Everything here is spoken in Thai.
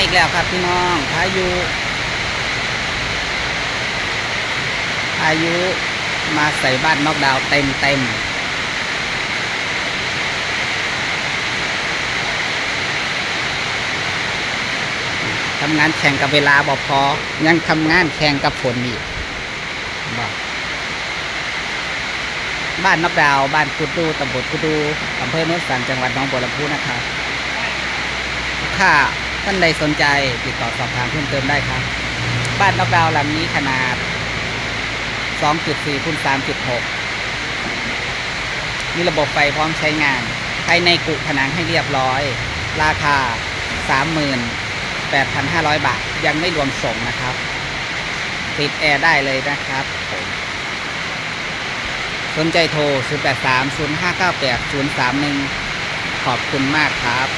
อีกแล้วครับพี่น้องพายุมาใส่บ้านนอกดาวเต็มทำงานแข่งกับเวลาบอกพอยังทำงานแข่งกับฝนอีกบอกบ้านนอกดาวบ้านกุดดูตำบลกุดดูอำเภอโนนสังจังหวัดหนองบัวลำพูนะครับถ้าท่านใดสนใจติดต่อสอบถามเพิ่มเติมได้ครับบ้านนอกดาวหลังนี้ขนาด 2.4 คูณ 3.6 มีระบบไฟพร้อมใช้งานภายในกุผนังให้เรียบร้อยราคา 38,500 บาทยังไม่รวมส่งนะครับติดแอร์ได้เลยนะครับสนใจโทร 0830598031 ขอบคุณมากครับ